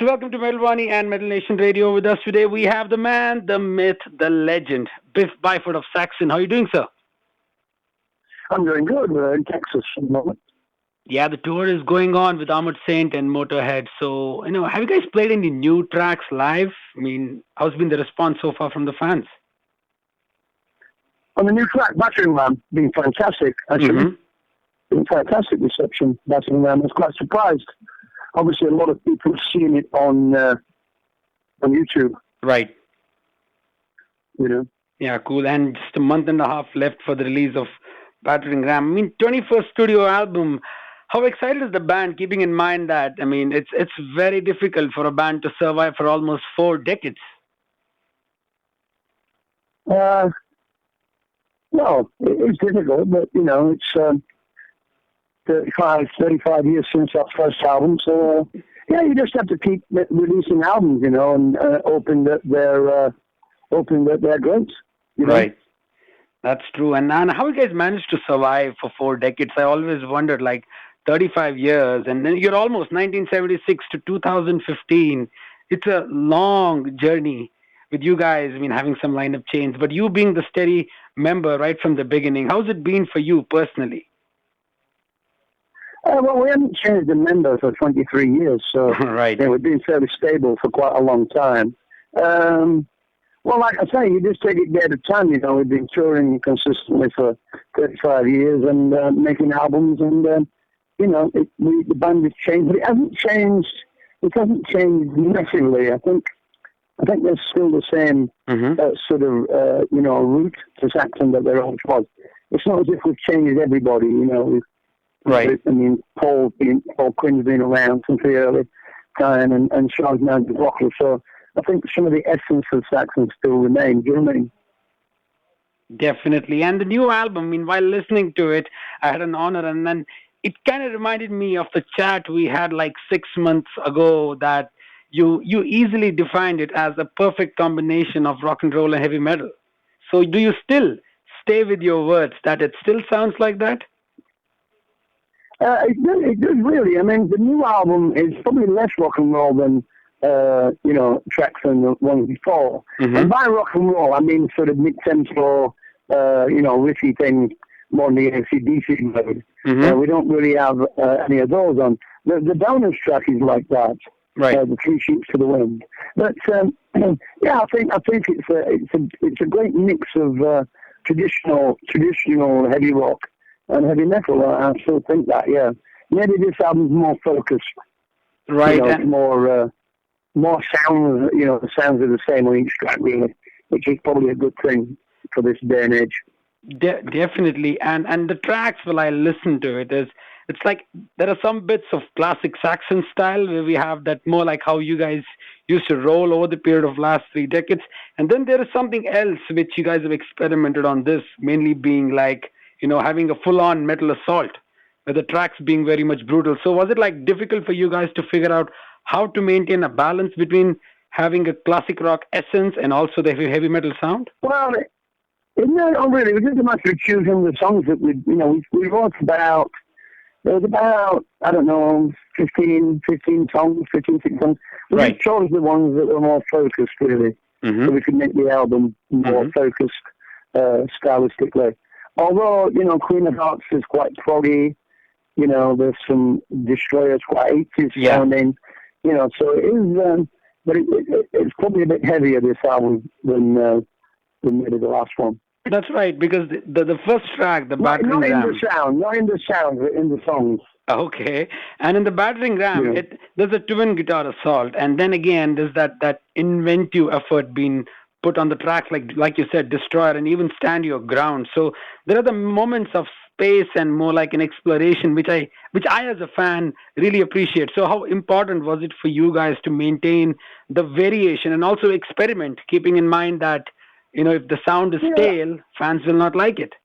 welcome to Metal Wani and Metal Nation Radio. With us today, we have the man, the myth, the legend, Biff Byford of Saxon. How are you doing, sir? I'm doing good. We're in Texas at the moment. Yeah, the tour is going on with Armored Saint and Motorhead. So, have you guys played any new tracks live? I mean, how's been the response so far from the fans? On the new track, Battering Ram, been fantastic, actually. Been fantastic reception, Battering Ram. I was quite surprised. Obviously, a lot of people have seen it on YouTube. Right. Yeah, cool. And just a month and a half left for the release of Battering Ram. I mean, 21st studio album. How excited is the band, keeping in mind that, it's very difficult for a band to survive for almost 4 decades? No, it's difficult, but, it's 35 years since our first album. So, you just have to keep releasing albums, and hoping that they're great. Right. That's true. And how you guys managed to survive for 4 decades? I always wondered, 35 years, and then you're almost 1976 to 2015. It's a long journey with you guys, having some lineup change, but you being the steady member right from the beginning. How's it been for you personally? Well, we haven't changed the member for 23 years, so right. We've been fairly stable for quite a long time. Well, like I say, you just take it day at a time. We've been touring consistently for 35 years and making albums, and the band has changed, but it hasn't changed. It hasn't changed massively. I think there's still the same sort of route to Saxon that there always was. It's not as if we've changed everybody. Right. Paul Quinn's been around since the early time, and Sean's now the vocal. So I think some of the essence of Saxon still remains. Do you know what I mean? Definitely. And the new album, while listening to it, I had an honor, and then it kind of reminded me of the chat we had 6 months ago, that you easily defined it as a perfect combination of rock and roll and heavy metal. So do you still stay with your words that it still sounds like that? It does really. The new album is probably less rock and roll than tracks than the ones before. And by rock and roll, I mean sort of mid-tempo, riffy things, more in the AC/DC mode. We don't really have any of those on. The bonus track is like that. Right. The 3 Sheets to the Wind. But I think it's a great mix of traditional heavy rock and heavy metal. I still think that. Yeah. Maybe this album's more focused. Right. More sounds. The sounds are the same on each track, really, which is probably a good thing for this day and age. Definitely. And the tracks, while I listen to it, it's like there are some bits of classic Saxon style where we have that more like how you guys used to roll over the period of last 3 decades. And then there is something else which you guys have experimented on this, mainly being having a full-on metal assault, with the tracks being very much brutal. So was it difficult for you guys to figure out how to maintain a balance between having a classic rock essence and also the heavy metal sound? Well, not really. It was just a matter of choosing the songs that we wrote about. There was about, 15 songs, 16 songs. We just chose the ones that were more focused, really, so we could make the album more focused stylistically. Although, Queen of Hearts is quite proggy, there's some Destroyers quite 80s sounding, so it is, but it's probably a bit heavier, this album, than maybe the last one. That's right, because the first track, the Battering Ram... Not in the sound, but in the songs. Okay. And in the Battering Ram, there's a twin guitar assault, and then again, there's that inventive effort being put on the tracks, like you said, Destroyer, and even Stand Your Ground. So there are the moments of space and more like an exploration, which I as a fan really appreciate. So how important was it for you guys to maintain the variation and also experiment, keeping in mind that if the sound is stale, fans will not like it?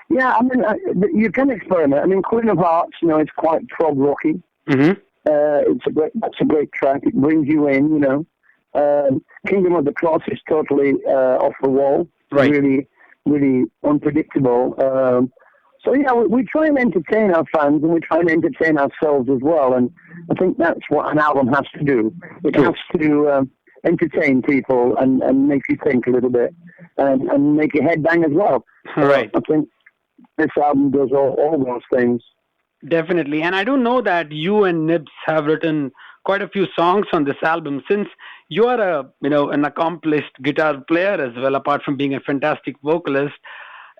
Yeah, you can experiment. Queen of Hearts, it's quite prog rocky. That's a great track. It brings you in, Kingdom of the Cross is totally off the wall. Right. Really, really unpredictable. So yeah, we try and entertain our fans, and we try and entertain ourselves as well. And I think that's what an album has to do. It has to entertain people and make you think a little bit, and make your head bang as well. Right. I think this album does all those things. Definitely. And I do know that you and Nibs have written quite a few songs on this album. Since you are an accomplished guitar player as well, apart from being a fantastic vocalist,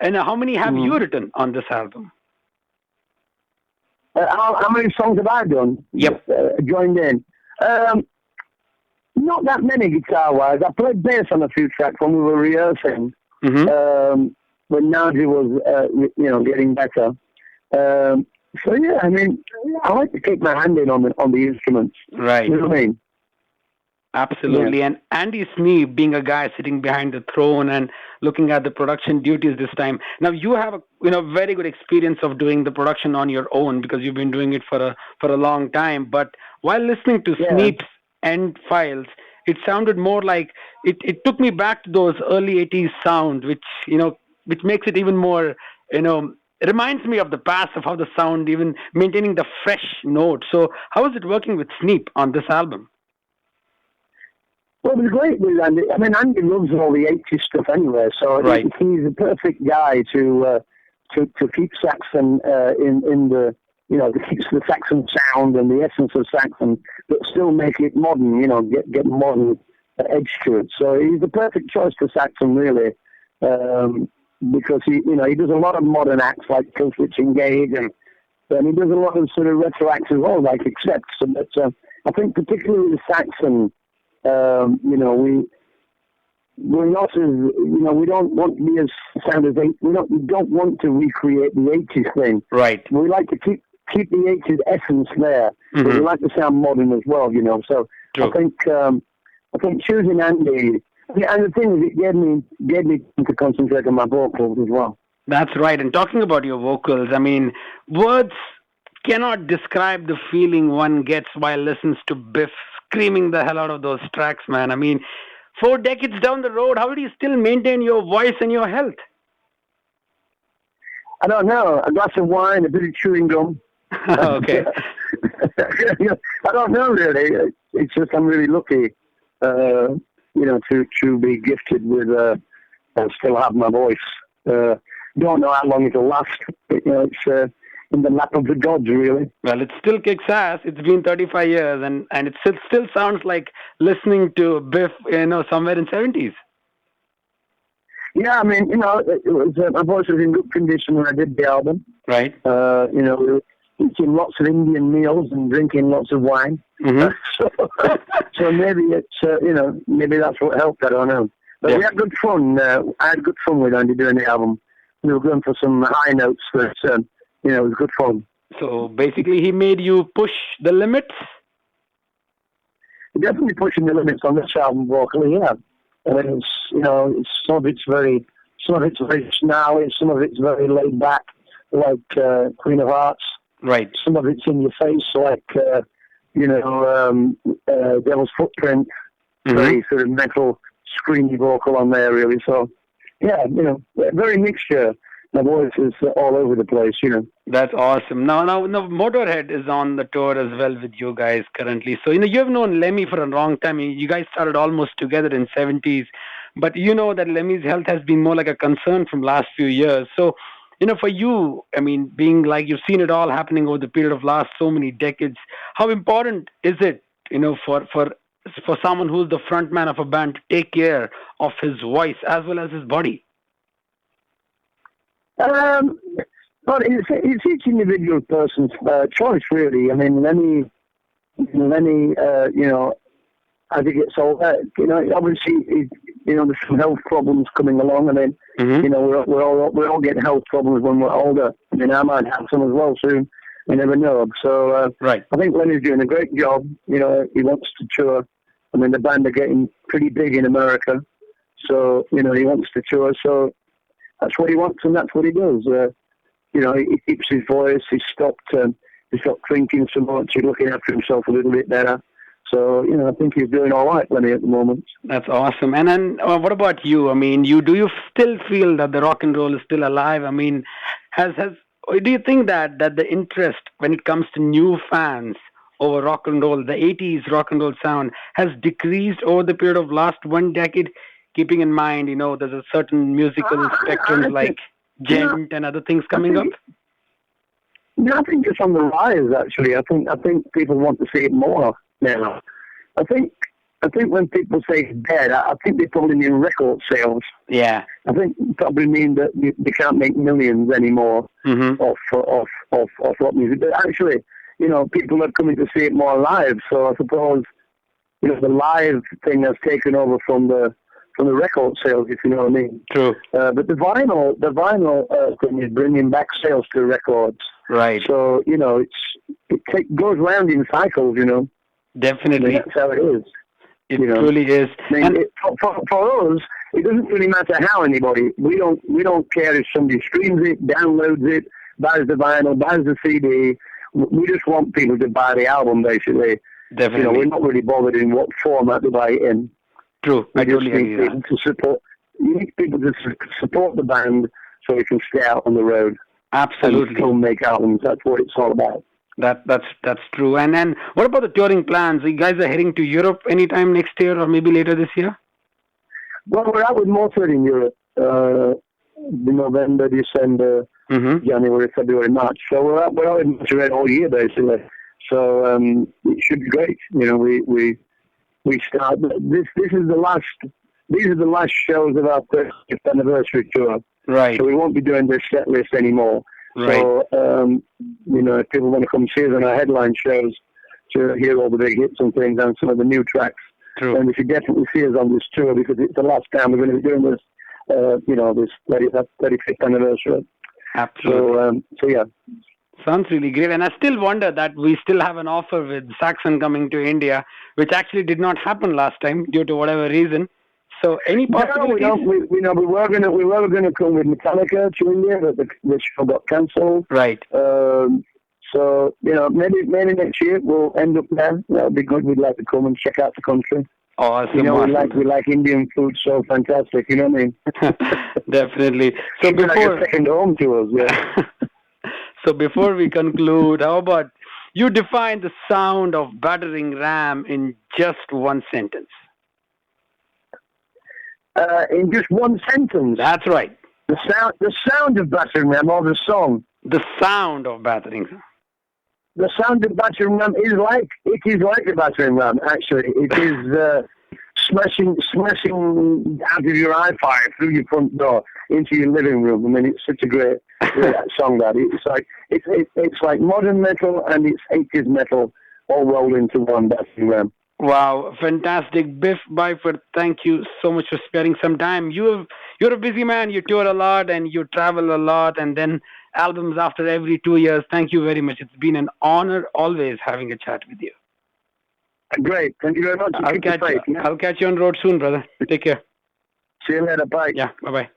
and how many have you written on this album? How many songs have I done? Yep. Joined in. Not that many guitar-wise. I played bass on a few tracks when we were rehearsing. When Nabi was, getting better. So yeah, I mean, I like to kick my hand in on the instruments. Right. You know what I mean? Absolutely. Yeah. And Andy Sneap, being a guy sitting behind the throne and looking at the production duties this time. Now you have a very good experience of doing the production on your own because you've been doing it for a long time. But while listening to Sneap's end files, it sounded more like it took me back to those early 80s sound, which makes it even more, it reminds me of the past, of how the sound, even maintaining the fresh note. So how is it working with Sneap on this album? Well, it was great with Andy. I mean, Andy loves all the 80s stuff anyway, so he's the perfect guy to keep Saxon in the, keeps the Saxon sound and the essence of Saxon, but still make it modern, get modern edge to it. So he's the perfect choice for Saxon, really. Because he does a lot of modern acts like Kill Switch Engage, and he does a lot of sort of retro acts as well, like Accept. So but I think particularly with Saxon, we're not as we don't want to be as sound as we don't want to recreate the 80s thing. Right. We like to keep the 80s essence there, but we like to sound modern as well. So true. I think choosing Andy. Yeah, and the thing is, it gave me to concentrate on my vocals as well. That's right. And talking about your vocals, I mean, words cannot describe the feeling one gets while listens to Biff screaming the hell out of those tracks, man. I mean, 4 decades down the road, how do you still maintain your voice and your health? I don't know. A glass of wine, a bit of chewing gum. Okay. I don't know, really. It's just I'm really lucky. To be gifted with and still have my voice. Don't know how long it'll last. But, it's in the lap of the gods, really. Well, it still kicks ass. It's been 35 years, and it still sounds like listening to Biff, somewhere in 70s. Yeah, I mean, it was my voice was in good condition when I did the album. Right. We were eating lots of Indian meals and drinking lots of wine. So maybe it's maybe that's what helped. I don't know. But we had good fun. I had good fun with Andy doing the album. We were going for some high notes, but it was good fun. So basically, he made you push the limits. Definitely pushing the limits on this album vocally. Yeah, I mean, some of it's very snarly, some of it's very laid back, like Queen of Hearts. Right. Some of it's in your face, like Devil's Footprint. Very sort of metal, screamy vocal on there, really. So, yeah, very mixture. My voice is all over the place, That's awesome. Now, Motorhead is on the tour as well with you guys currently. So, you have known Lemmy for a long time. You guys started almost together in 70s. But you know that Lemmy's health has been more like a concern from last few years. So, for you, I mean, being like you've seen it all happening over the period of last so many decades, how important is it, for someone who's the front man of a band to take care of his voice as well as his body? But it's each individual person's choice, really. I mean, Lemmy, as he gets older, obviously, there's some health problems coming along. I mean, we all get health problems when we're older. I mean, I might have some as well soon. You never know. So, right. I think Lemmy's doing a great job. He wants to tour. I mean, the band are getting pretty big in America. So, he wants to tour. So, that's what he wants and that's what he does. He keeps his voice. He's stopped drinking so much. He's looking after himself a little bit better. So, I think he's doing all right, Lenny, at the moment. That's awesome. And then what about you? I mean, do you still feel that the rock and roll is still alive? I mean, has Or do you think that the interest when it comes to new fans over rock and roll, the 80s rock and roll sound, has decreased over the period of last one decade, keeping in mind, there's a certain musical spectrums like gent and other things coming up? No, I think it's on the rise, actually. I think people want to see it more now. I think when people say it's dead, I think they probably mean record sales. Yeah. I think probably mean that they can't make millions anymore off rock music. But actually, people are coming to see it more live. So I suppose, the live thing has taken over from the record sales, if you know what I mean. True. But the vinyl thing is bringing back sales to records. Right. So it goes round in cycles. Definitely. That's how it is. It truly is. I mean, for us, it doesn't really matter how anybody. We don't care if somebody streams it, downloads it, buys the vinyl, buys the CD. We just want people to buy the album, basically. Definitely. We're not really bothered in what format they buy it in. True. I totally agree with that. You need people to support the band so we can stay out on the road. Absolutely. And still make albums. That's what it's all about. That's true. And then what about the touring plans? You guys are heading to Europe anytime next year or maybe later this year? Well, we're out with Mozart in Europe. November, December, January, February, March. So we're out in Montreal all year basically. So it should be great. We start. This is the last. These are the last shows of our 30th anniversary tour. Right. So we won't be doing this set list anymore. Right. So if people want to come see us on our headline shows to hear all the big hits and things and some of the new tracks, and we should definitely see us on this tour because it's the last time we're going to be doing this. This 35th anniversary. Absolutely. So yeah. Sounds really great. And I still wonder that we still have an offer with Saxon coming to India, which actually did not happen last time due to whatever reason. So any possibilities? No, we were going to come with Metallica to India, but the show got cancelled. Right. So maybe next year we'll end up there. That would be good. We'd like to come and check out the country. Awesome. We like Indian food so fantastic. You know what I mean? Definitely. So it's like a second home to us. Yeah. So before we conclude, how about you define the sound of Battering Ram in just one sentence? In just one sentence? That's right. The sound of Battering Ram, or the song? The sound of Battering Ram. The sound of Battering Ram is like a Battering Ram, actually. It is smashing out of your Wi-Fi through your front door into your living room. I mean, it's such a great song that it's like modern metal and it's 80s metal all rolled into one. Battering Ram. Wow, fantastic. Biff Byford, thank you so much for sparing some time. You're a busy man. You tour a lot and you travel a lot, and then albums after every 2 years. Thank you very much. It's been an honor always having a chat with you. Great. Thank you very much. I'll catch you on the road soon, brother. Take care. See you later. Bye. Yeah, bye-bye.